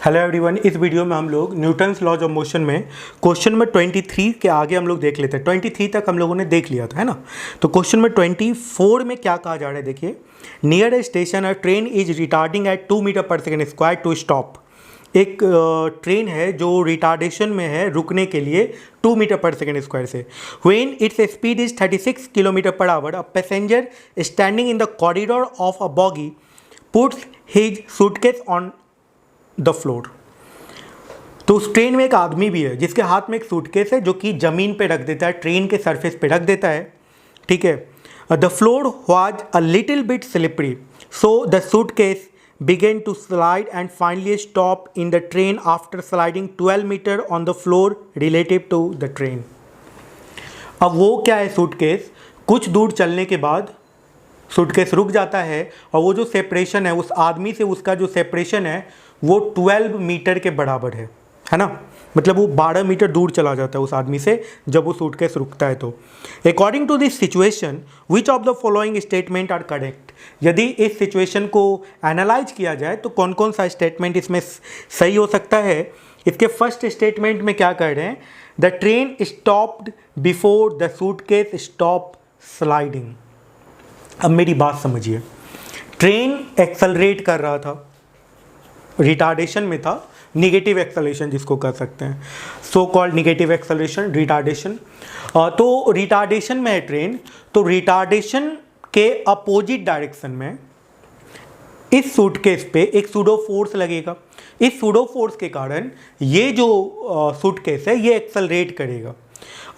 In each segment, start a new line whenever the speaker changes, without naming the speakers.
Hello everyone, इस video में हम लोग न्यूटन्स लॉज ऑफ मोशन में क्वेश्चन नंबर 23 के आगे हम लोग देख लेते हैं। 23 तक हम लोगों ने देख लिया था, है ना। तो क्वेश्चन नंबर 24 में क्या कहा जा रहा है, देखिए। Near a station a train is retarding at 2 metre per second square to stop. एक ट्रेन है जो रिटार्डेशन में है रुकने के लिए 2 मीटर पर सेकेंड स्क्वायर से। When its speed is 36 kilometre per hour, a passenger standing in the corridor of a boggy puts his suitcase on the floor. तो उस ट्रेन में एक आदमी भी है जिसके हाथ में एक सूटकेस है जो कि ज़मीन पे रख देता है, ट्रेन के सरफेस पे रख देता है, ठीक है। The floor was a little bit slippery so the suitcase began to slide and finally stop in the train after sliding 12 meter on the floor relative to the train। अब वो क्या है, सूटकेस कुछ दूर चलने के बाद सूटकेस रुक जाता है और वो जो सेपरेशन है उस आदमी से, उसका जो सेपरेशन है वो 12 मीटर के बराबर है ना। मतलब वो 12 मीटर दूर चला जाता है उस आदमी से जब वो सूटकेस रुकता है। तो according to this situation which of the following statement are correct. यदि इस सिचुएशन को एनालाइज किया जाए तो कौन कौन सा स्टेटमेंट इसमें सही हो सकता है। इसके फर्स्ट स्टेटमेंट में क्या कर रहे हैं, the train stopped before the suitcase stop sliding. अब मेरी बात समझिए, ट्रेन एक्सेलरेट कर रहा था, रिटार्डेशन में था, निगेटिव एक्सेलरेशन जिसको कर सकते हैं, so called negative acceleration, retardation. तो रिटार्डेशन में है ट्रेन, तो रिटार्डेशन के अपोजिट डायरेक्शन में इस सूटकेस पे एक सूडो फोर्स लगेगा। इस सूडो फोर्स के कारण ये जो सूटकेस है ये एक्सेलरेट करेगा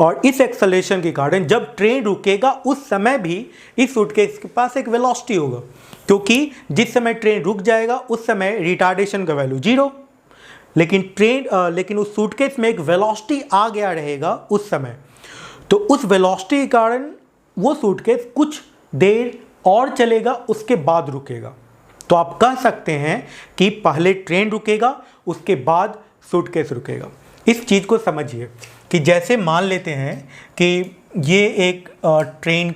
और इस एक्सेलरेशन के कारण जब ट्रेन रुकेगा उस समय भी इस सूटकेस के पास एक वेलोसिटी होगा, क्योंकि जिस समय ट्रेन रुक जाएगा उस समय रिटार्डेशन का वैल्यू 0, लेकिन उस सूटकेस में एक वेलोसिटी आ गया रहेगा उस समय। तो उस वेलोसिटी के कारण वो सूटकेस कुछ देर और चलेगा, उसके बाद रुकेगा। तो आप कह सकते हैं कि पहले ट्रेन रुकेगा उसके बाद सूटकेस रुकेगा। इस चीज़ को समझिए कि जैसे मान लेते हैं कि ये एक ट्रेन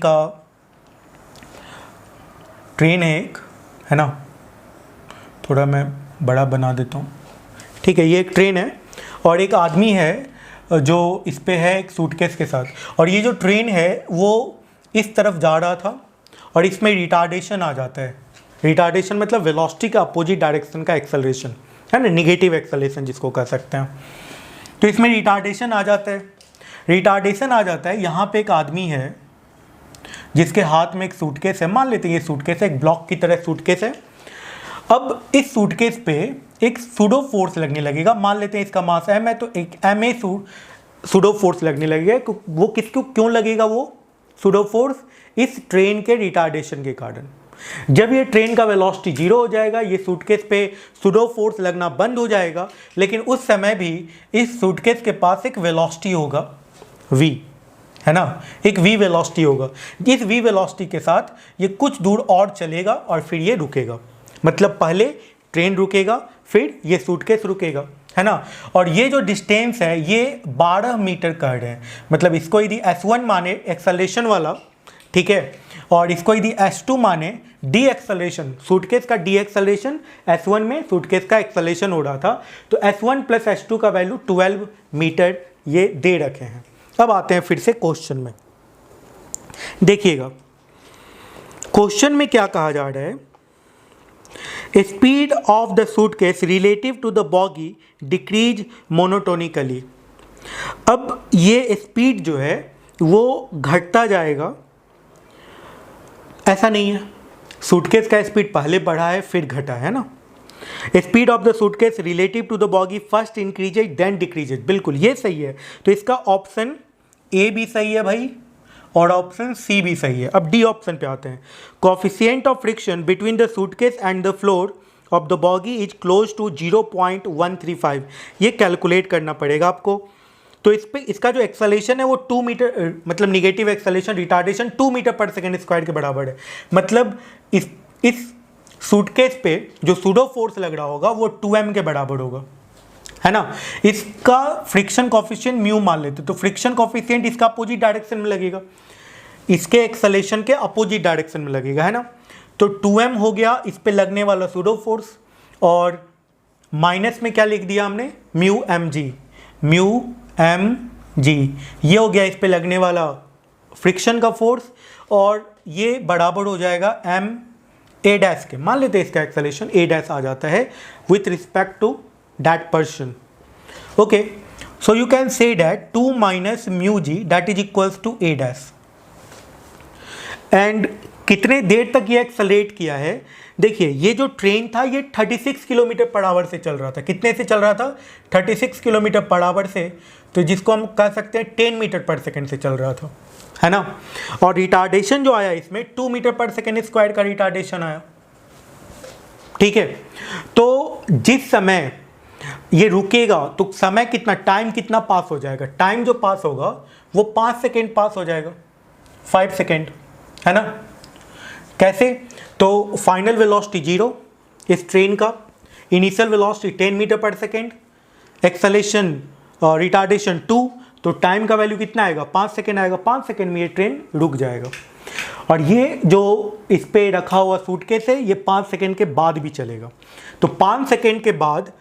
है एक, है ना। थोड़ा मैं बड़ा बना देता हूँ, ठीक है। ये एक ट्रेन है और एक आदमी है जो इस पे है एक सूटकेस के साथ, और ये जो ट्रेन है वो इस तरफ जा रहा था और इसमें रिटार्डेशन आ जाता है। रिटार्डेशन मतलब वेलोसिटी का अपोजिट डायरेक्शन का एक्सेलरेशन, है ना, निगेटिव एक्सेलरेशन जिसको कह सकते हैं। तो इसमें रिटार्डेशन आ जाता है, यहाँ पे एक आदमी है जिसके हाथ में एक सूटकेस है। मान लेते हैं ये सूटकेस है, एक ब्लॉक की तरह सूटकेस है। अब इस सूटकेस पे एक सूडो फोर्स लगने लगेगा। मान लेते हैं इसका मास m है, तो एक ma सूडो फोर्स लगने लगेगा। वो किसको क्यों लगेगा, वो सूडो फोर्स इस ट्रेन के रिटार्डेशन के कारण। जब ये ट्रेन का वेलोसिटी 0 हो जाएगा, ये सूटकेस पे सूडो फोर्स लगना बंद हो जाएगा, लेकिन उस समय भी इस सूटकेस के पास एक वेलोसिटी होगा v, है ना, एक v वेलोसिटी होगा। इस v वेलोसिटी के साथ ये कुछ दूर और चलेगा और फिर ये रुकेगा। मतलब पहले ट्रेन रुकेगा फिर ये सूटकेस रुकेगा, है ना। और ये जो डिस्टेंस है ये 12 मीटर कर रहे हैं। मतलब इसको यदि s1 माने एक्सेलरेशन वाला, ठीक है, और इसको यदि s2 माने डी एक्सेलरेशन, सूटकेस का डी एक्सेलरेशन, s1 में सूटकेस का एक्सेलरेशन हो रहा था, तो s1 प्लस s2 का वैल्यू 12 मीटर ये दे रखे हैं। अब आते हैं फिर से क्वेश्चन में, देखिएगा क्वेश्चन में क्या कहा जा रहा है। Speed of the suitcase relative to the bogie decreases monotonically. अब ये स्पीड जो है वो घटता जाएगा, ऐसा नहीं है। सूटकेस का स्पीड पहले बढ़ा है फिर घटा है ना। Speed of the suitcase relative to the bogie first increases then decreases, बिल्कुल ये सही है। तो इसका ऑप्शन ए भी सही है भाई और ऑप्शन सी भी सही है। अब डी ऑप्शन पे आते हैं। Coefficient of friction between the suitcase and the floor of the bogie is close to 0.135। ये कैलकुलेट करना पड़ेगा आपको। तो इस पे इसका जो एक्सेलरेशन है वो 2 मीटर, मतलब negative acceleration, retardation 2 metre per second square के बराबर है। मतलब इस सूटकेस पे जो सूडो फोर्स लग रहा होगा वो 2m के बराबर होगा, है ना। इसका फ्रिक्शन कोफिशिएंट म्यू मान लेते, तो फ्रिक्शन कोफिशिएंट इसका अपोजिट डायरेक्शन में लगेगा, इसके एक्सेलरेशन के अपोजिट डायरेक्शन में लगेगा, है ना। तो 2m हो गया इस पे लगने वाला सूडो फोर्स, और माइनस में क्या लिख दिया हमने, mu m g, mu m g, ये हो गया इस पे लगने वाला फ्रिक्शन का फोर्स, और ये बराबर हो जाएगा एम ए डैश के, मान लेते हैं इसका एक्सेलरेशन ए डैश आ जाता है with respect to that person. Okay, so you can say that 2 minus mu g that is equals to a dash. And कितने देर तक ये एक्सेलरेट किया है, देखिए ये जो ट्रेन था ये 36 किलोमीटर पर आवर से चल रहा था। कितने से चल रहा था, 36 किलोमीटर पर आवर से, तो जिसको हम कह सकते हैं 10 मीटर पर सेकंड से चल रहा था, है ना। और रिटार्डेशन जो आया इसमें 2 मीटर पर सेकंड स्क्वायर का रिटार्डेशन आया, ठीक है। तो जिस समय ये रुकेगा तो समय कितना, टाइम कितना पास हो जाएगा, टाइम जो पास होगा वो 5 सेकेंड पास हो जाएगा, 5 सेकेंड, है ना। कैसे, तो फाइनल वेलोसिटी 0 इस ट्रेन का, initial velocity 10 metre per second, acceleration retardation 2, तो टाइम का वैल्यू कितना आएगा, 5 सेकेंड आएगा। 5 सेकेंड में ये ट्रेन रुक जाएगा। और ये जो इस पे रखा हुआ सूटकेस है ये 5 सेकेंड के बाद भी चलेगा। तो 5 सेकेंड के बाद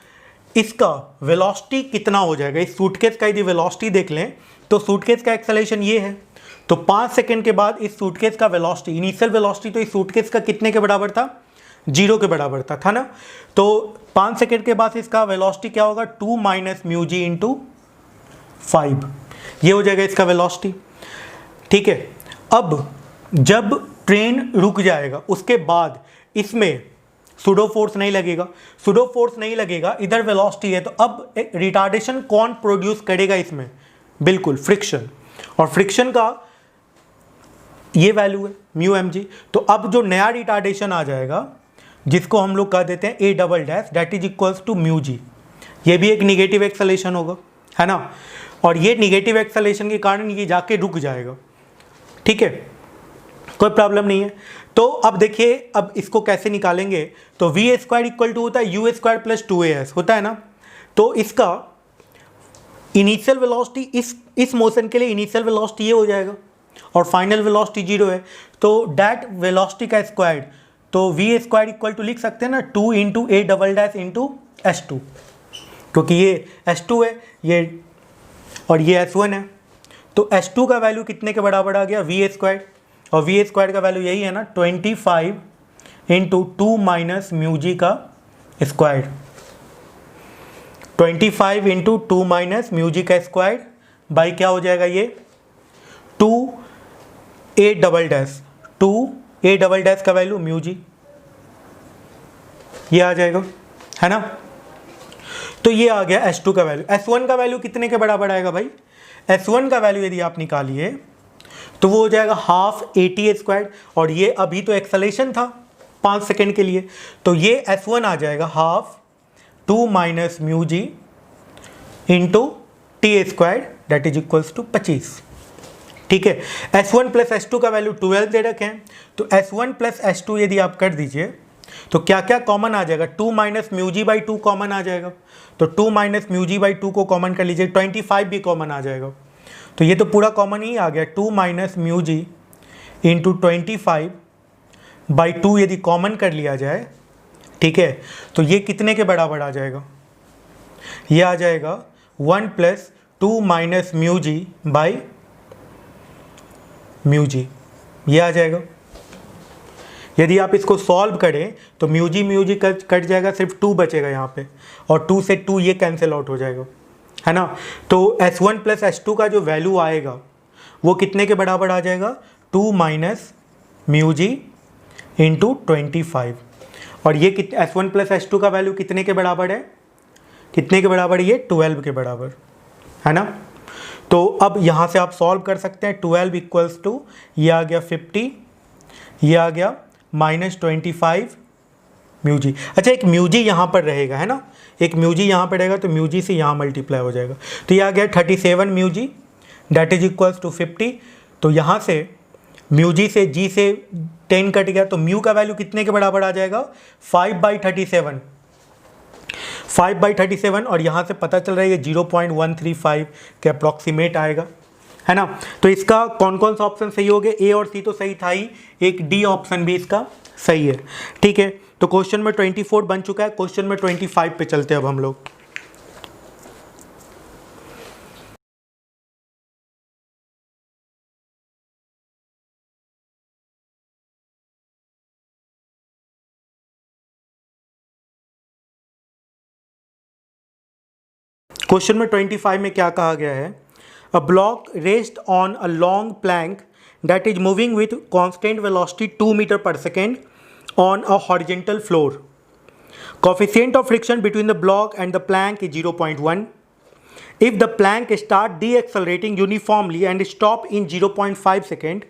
इसका वेलोसिटी कितना हो जाएगा, इस सूटकेस का यदि वेलोसिटी देख लें तो सूटकेस का एक्सेलरेशन ये है, तो 5 सेकेंड के बाद इस सूटकेस का वेलोसिटी, इनिशियल वेलोसिटी तो इस सूटकेस का कितने के बराबर था, 0 के बराबर था ना। तो 5 सेकेंड के बाद इसका वेलोसिटी क्या होगा, 2 माइनस म्यू जी इंटू 5, ये हो जाएगा इसका वेलोसिटी, ठीक है। अब जब ट्रेन रुक जाएगा उसके बाद इसमें सुडो फोर्स नहीं लगेगा, सुडो फोर्स नहीं लगेगा, इधर वेलोसिटी है, तो अब रिटार्डेशन कौन प्रोड्यूस करेगा इसमें, बिल्कुल फ्रिक्शन, और फ्रिक्शन का ये वैल्यू है म्यू एम जी। तो अब जो नया रिटार्डेशन आ जाएगा जिसको हम लोग कह देते हैं A double dash, that is equals to mu G, ये भी एक निगेटिव एक्सेलरेशन होगा, है ना। और ये निगेटिव एक्सेलरेशन के कारण ये जाके रुक जाएगा, ठीक है, कोई प्रॉब्लम नहीं है। तो अब देखिए अब इसको कैसे निकालेंगे, तो वी स्क्वायर इक्वल टू होता है यू स्क्वायर प्लस 2as होता है ना। तो इसका इनिशियल वेलोसिटी इस मोशन के लिए इनिशियल वेलोसिटी ये हो जाएगा और फाइनल वेलोसिटी 0 है, तो डैट वेलोसिटी का स्क्वायर, तो वी स्क्वायर इक्वल टू लिख सकते हैं ना 2 इंटू ए डबल डैश इंटू S2, क्योंकि ये S2 है ये और ये S1 है, तो S2 का वैल्यू कितने के बराबर आ गया, वी स्क्वायर, और वी स्क्वायर का वैल्यू यही है ना 25 इंटू 2 माइनस म्यू जी का स्क्वायर, 25 इंटू 2 माइनस म्यू जी का स्क्वायर बाई क्या हो जाएगा ये 2 ए डबल डैश, 2 ए डबल डैश का वैल्यू म्यू जी, ये आ जाएगा, है ना। तो ये आ गया S2 का वैल्यू। S1 का वैल्यू कितने के बराबर आएगा भाई, S1 का वैल्यू यदि आप निकालिए तो वो हो जाएगा हाफ AT स्क्वायर, और ये अभी तो एक्सेलरेशन था 5 सेकेंड के लिए, तो ये S1 आ जाएगा half 2 minus mu g into t square that is equals to 25, ठीक है। S1 प्लस S2 का वैल्यू 12 दे रखे हैं, तो S1 प्लस S2 यदि आप कर दीजिए तो क्या क्या कॉमन आ जाएगा, 2 minus mu G by 2 common आ जाएगा, तो 2 माइनस म्यू जी बाई 2 को कॉमन कर लीजिए, 25 भी कॉमन आ जाएगा, तो ये तो पूरा कॉमन ही आ गया, 2 minus mu g into 25 by 2 यदि कॉमन कर लिया जाए, ठीक है, तो ये कितने के बराबर आ जाएगा, ये आ जाएगा 1 plus 2 minus mu G by mu G, ये आ जाएगा। यदि आप इसको सॉल्व करें तो म्यू जी कट जाएगा, सिर्फ 2 बचेगा यहाँ पे, और 2 से 2 ये कैंसिल आउट हो जाएगा, है ना। तो S1 प्लस S2 का जो वैल्यू आएगा वो कितने के बराबर आ जाएगा, 2 माइनस म्यू जी इंटू 25, और ये S1 प्लस S2 का वैल्यू कितने के बराबर है, कितने के बराबर है, ये 12 के बराबर, है ना। तो अब यहाँ से आप सॉल्व कर सकते हैं, 12 इक्वल्स टू ये आ गया 50, ये आ गया माइनस 25 म्यू जी। अच्छा एक म्यू जी यहाँ पर रहेगा, है ना, एक म्यू जी यहाँ पर रहेगा, तो म्यू जी से यहाँ मल्टीप्लाई हो जाएगा, तो ये आ गया 37 mu g that is equals to 50, तो यहाँ से म्यू जी से जी से 10 कट गया, तो म्यू का वैल्यू कितने के बराबर आ जाएगा, 5/37, 5/37, और यहाँ से पता चल रहा है ये 0.135 के अप्रॉक्सीमेट आएगा, है ना। तो इसका कौन कौन सा ऑप्शन सही हो गया, ए और सी तो सही था ही, एक डी ऑप्शन भी इसका सही है, ठीक है। तो क्वेश्चन में 24 बन चुका है। क्वेश्चन में 25 पे चलते हैं अब हम लोग। क्वेश्चन में 25 में क्या कहा गया है? A block rest on a long plank that is moving with constant velocity 2 metre per second on a horizontal floor. Coefficient of friction between the block and the plank is 0.1. If the plank start deaccelerating uniformly and stop in 0.5 second,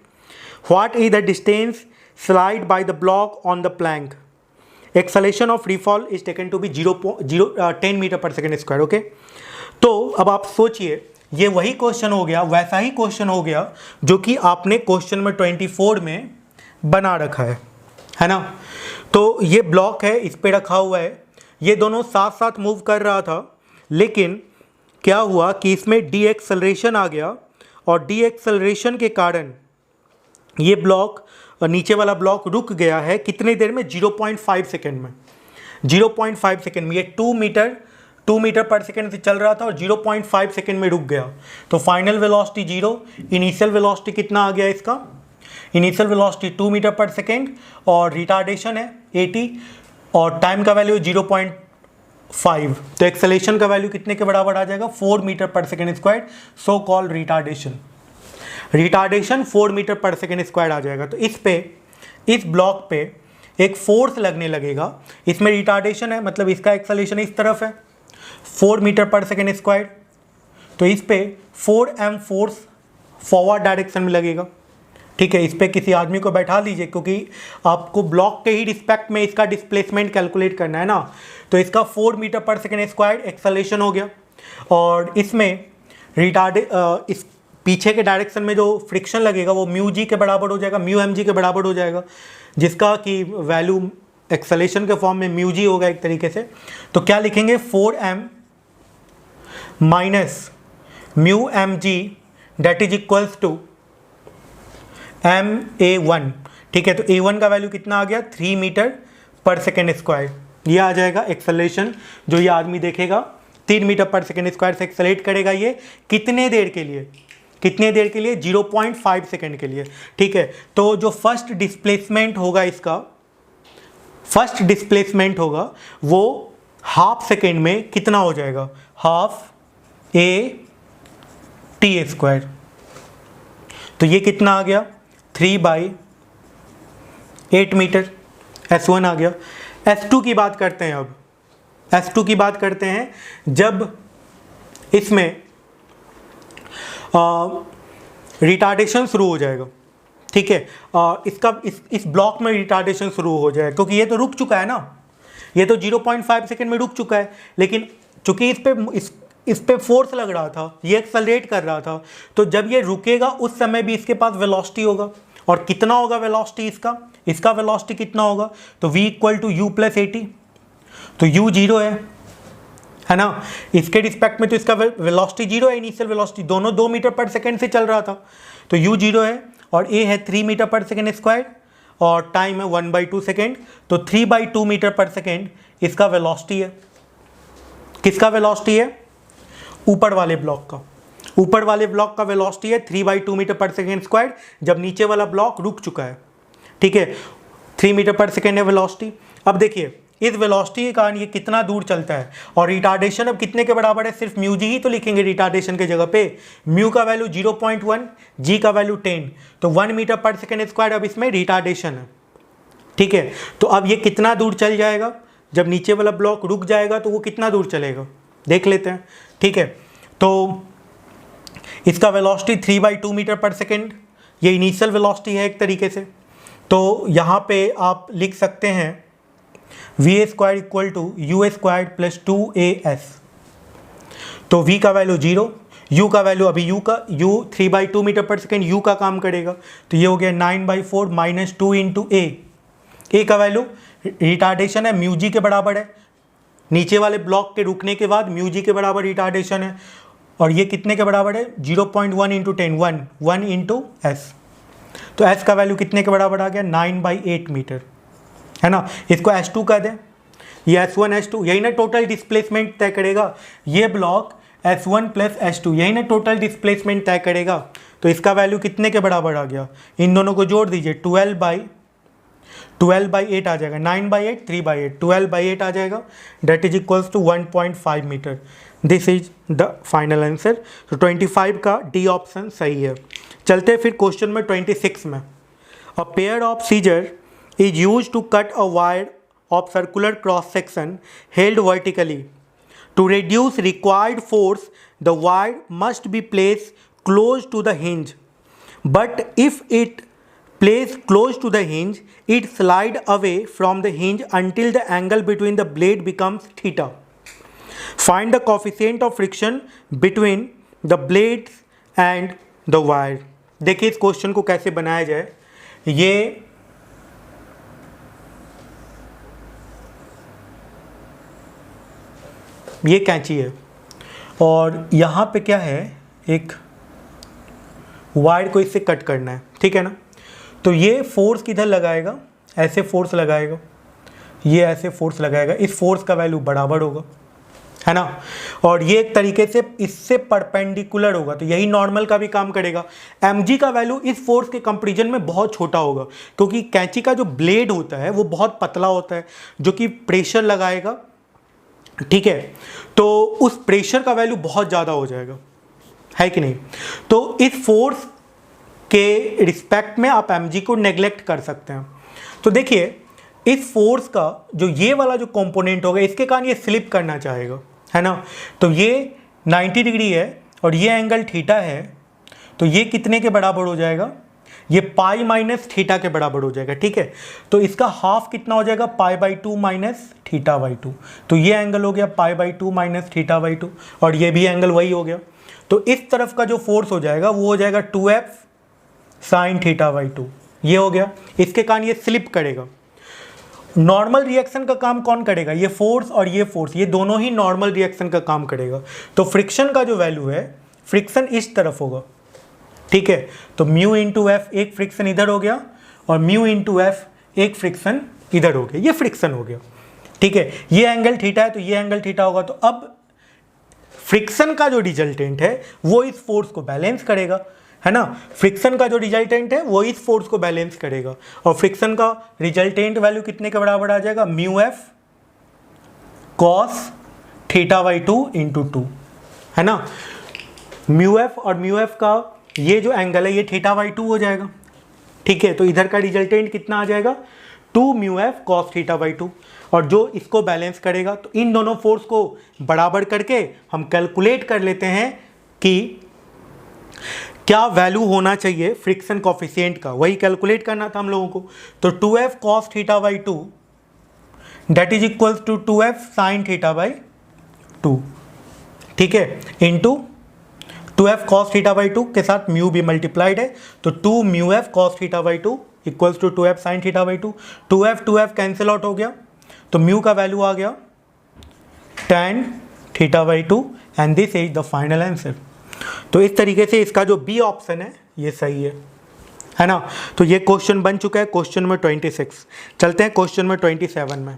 what is the distance slide by the block on the plank? Acceleration of free fall is taken to be 10 metre per second square. Okay, तो अब आप सोचिए, ये वही question हो गया, वैसा ही question हो गया जो कि आपने क्वेश्चन में 24 में बना रखा है ना। तो ये ब्लॉक है, इस पे रखा हुआ है, ये दोनों साथ साथ मूव कर रहा था, लेकिन क्या हुआ कि इसमें डी एक्सेलरेशन आ गया और डी एक्सेलरेशन के कारण ये ब्लॉक, नीचे वाला ब्लॉक रुक गया है। कितने देर में? 0.5 सेकेंड में। 0.5 सेकेंड में ये 2 मीटर पर सेकेंड से चल रहा था और 0.5 सेकेंड में रुक गया। तो फाइनल वेलोसिटी 0, इनिशियल वेलोसिटी कितना आ गया इसका? Initial velocity 2 metre per second और रिटार्डेशन है 80 और टाइम का वैल्यू 0.5। तो एक्सेलेरेशन का वैल्यू कितने के बराबर आ जाएगा? 4 metre per second square, so called retardation. Retardation 4 metre per second square आ जाएगा। तो इस ब्लॉक पे एक फोर्स लगने लगेगा, इसमें रिटार्डेशन है, मतलब इसका एक्सेलेरेशन इस तरफ है 4 मीटर पर सेकेंड स्क्वायर। तो इस पे 4m फोर्स फॉरवर्ड डायरेक्शन में लगेगा। ठीक है, इस पर किसी आदमी को बैठा लीजिए, क्योंकि आपको ब्लॉक के ही रिस्पेक्ट में इसका डिस्प्लेसमेंट कैलकुलेट करना है ना। तो इसका 4 metre per second square acceleration हो गया और इसमें इस पीछे के डायरेक्शन में जो फ्रिक्शन लगेगा वो म्यू जी के बराबर हो जाएगा, म्यू एम जी के बराबर हो जाएगा, जिसका कि वैल्यू एक्सेलेरेशन के फॉर्म में म्यू जी होगा एक तरीके से। तो क्या लिखेंगे? 4m minus mu m g that is equals to MA1। ठीक है, तो A1 का वैल्यू कितना आ गया? 3 मीटर पर सेकेंड स्क्वायर। ये आ जाएगा एक्सेलेरेशन जो ये आदमी देखेगा, 3 मीटर पर सेकेंड स्क्वायर से एक्सेलेरेट करेगा। ये कितने देर के लिए? 0.5 सेकेंड के लिए। ठीक है, तो जो फर्स्ट डिस्प्लेसमेंट होगा, इसका फर्स्ट डिस्प्लेसमेंट होगा वो हाफ सेकेंड में कितना हो जाएगा? Half AT square. तो ये कितना आ गया? 3/8 मीटर। S1 आ गया। S2 की बात करते हैं। अब S2 की बात करते हैं जब इसमें रिटार्डेशन शुरू हो जाएगा। ठीक है, इस ब्लॉक में रिटार्डेशन शुरू हो जाएगा, क्योंकि ये तो रुक चुका है ना, ये तो 0.5 सेकेंड में रुक चुका है, लेकिन चूंकि इस पे फोर्स लग रहा था, ये एक्सेलरेट कर रहा था, तो जब ये रुकेगा उस समय भी इसके पास वेलोसिटी होगा। और कितना होगा वेलोसिटी इसका वेलोसिटी कितना होगा? तो v equal to u plus AT। तो u 0 है ना, इसके रिस्पेक्ट में तो इसका वेलोसिटी 0 है, इनिशियल वेलोसिटी दोनों 2 मीटर पर सेकेंड से चल रहा था। तो u 0 है और a है 3 मीटर पर सेकेंड स्क्वायर और टाइम है 1/2 सेकेंड। तो 3/2 मीटर पर सेकेंड इसका वेलोसिटी है। किसका वेलोसिटी है? ऊपर वाले ब्लॉक का। ऊपर वाले ब्लॉक का वेलोसिटी है 3/2 मीटर पर सेकेंड स्क्वायर, जब नीचे वाला ब्लॉक रुक चुका है। ठीक है, 3 मीटर पर सेकेंड है वेलोसिटी। अब देखिए, इस वेलोसिटी के कारण ये कितना दूर चलता है और रिटार्डेशन अब कितने के बराबर है? सिर्फ म्यू जी ही तो लिखेंगे रिटार्डेशन के जगह पे। म्यू का वैल्यू 0.1, जी का वैल्यू 10, तो 1 मीटर पर सेकेंड स्क्वायर अब इसमें रिटार्डेशन है। ठीक है, तो अब ये कितना दूर चल जाएगा? जब नीचे वाला ब्लॉक रुक जाएगा तो वो कितना दूर चलेगा, देख लेते हैं। ठीक है, तो इसका वेलोसिटी 3/2 मीटर पर सेकेंड, ये इनिशियल वेलोसिटी है एक तरीके से। तो यहाँ पे आप लिख सकते हैं VA square equal to US square plus 2AS। तो V का वैल्यू 0, U का वैल्यू अभी U 3/2 metre per second U का काम करेगा, तो ये हो गया 9/4 माइनस 2 इंटू A का वैल्यू रिटार्डेशन है म्यू जी के बराबर है, नीचे वाले ब्लॉक के रुकने के बाद म्यू जी के बराबर रिटार्डेशन है, और ये कितने के बराबर है? 0.1 इंटू 10, 1 इंटू S। तो S का वैल्यू कितने के बराबर आ गया? 9/8 मीटर, है ना। इसको S2 कह दें, ये S1 S2, यही ना टोटल डिस्प्लेसमेंट तय करेगा। ये ब्लॉक S1 प्लस S2 यही ना टोटल डिस्प्लेसमेंट तय करेगा। तो इसका वैल्यू कितने के बराबर आ गया, इन दोनों को जोड़ दीजिए, 12/8 आ जाएगा, 9/8 3/8, 12/8 आ जाएगा, that is equals to 1.5 metre. This is the final answer. तो 25 का डी ऑप्शन सही है। चलते हैं फिर क्वेश्चन में 26 में। A pair of scissor is use to cut a wire of circular cross section held vertically. To reduce required force, the wire must be placed close to the hinge. But if it placed close to the hinge, it slide away from the hinge until the angle between the blade becomes theta. Find the coefficient of friction between the blades and the wire. देखिए इस question को कैसे बनाया जाए। ये कैंची है और यहाँ पे क्या है, एक वायर को इससे कट करना है, ठीक है ना। तो ये फोर्स किधर लगाएगा, ऐसे फोर्स लगाएगा, ये ऐसे फोर्स लगाएगा, इस फोर्स का वैल्यू बराबर होगा, है ना। और ये एक तरीके से इससे परपेंडिकुलर होगा, तो यही नॉर्मल का भी काम करेगा। mg का वैल्यू इस फोर्स के कंपैरिजन में बहुत छोटा होगा, क्योंकि कैंची का जो ब्लेड होता है वो बहुत पतला होता है, जो कि प्रेशर लगाएगा, ठीक है। तो उस प्रेशर का वैल्यू बहुत ज़्यादा हो जाएगा, है कि नहीं। तो इस फोर्स के रिस्पेक्ट में आप mg को नेग्लेक्ट कर सकते हैं। तो देखिए इस फोर्स का जो ये वाला जो कंपोनेंट होगा, इसके कारण ये स्लिप करना चाहेगा, है ना। तो ये 90 डिग्री है और ये एंगल थीटा है, तो ये कितने के बराबर हो जाएगा, ये पाई माइनस थीटा के बराबर हो जाएगा, ठीक है। तो इसका हाफ कितना हो जाएगा, π/2 माइनस θ/2। तो ये एंगल हो गया π/2 माइनस θ/2 और ये भी एंगल वही हो गया। तो इस तरफ का जो फोर्स हो जाएगा वो हो जाएगा 2f sin θ/2, ये हो गया। इसके कारण ये स्लिप करेगा। नॉर्मल रिएक्शन का काम कौन करेगा, ये फोर्स और ये फोर्स, ये दोनों ही नॉर्मल रिएक्शन का काम करेगा। तो फ्रिक्शन का जो वैल्यू है, फ्रिक्शन इस तरफ होगा, ठीक है। तो म्यू इंटू एफ एक फ्रिक्शन इधर हो गया और म्यू इंटू एफ एक फ्रिक्शन इधर हो गया, ये फ्रिक्शन हो गया, ठीक है। ये एंगल थीटा है तो ये एंगल थीटा होगा। तो अब फ्रिक्शन का जो रिजल्टेंट है वो इस फोर्स को बैलेंस करेगा, है ना। फ्रिक्शन का जो रिजल्टेंट है वो इस फोर्स को बैलेंस करेगा और फ्रिक्शन का रिजल्टेंट वैल्यू कितने के बराबर आ जाएगा, म्यू एफ कॉस θ/2 इंटू 2, है ना। म्यू एफ और म्यू एफ का ये जो एंगल है ये θ/2 हो जाएगा, ठीक है। तो इधर का रिजल्टेंट कितना आ जाएगा, 2 म्यू एफ कॉस θ/2, और जो इसको बैलेंस करेगा। तो इन दोनों फोर्स को बराबर करके हम कैलकुलेट कर लेते हैं कि क्या वैल्यू होना चाहिए फ्रिक्शन कोफिशिएंट का, वही कैलकुलेट करना था हम लोगों को। तो 2f cos θ/2 that is equals to 2f sin θ/2, ठीक है, इंटू 2f cos θ/2 के साथ म्यू भी मल्टीप्लाइड है, तो 2 mu F cos θ/2 equals to 2f sin θ/2। 2f cancel out हो गया, तो म्यू का वैल्यू आ गया tan θ/2 and this is the final answer. तो इस तरीके से इसका जो बी ऑप्शन है ये सही है ना। तो ये क्वेश्चन बन चुका है क्वेश्चन नंबर 26। चलते हैं क्वेश्चन नंबर 27 में।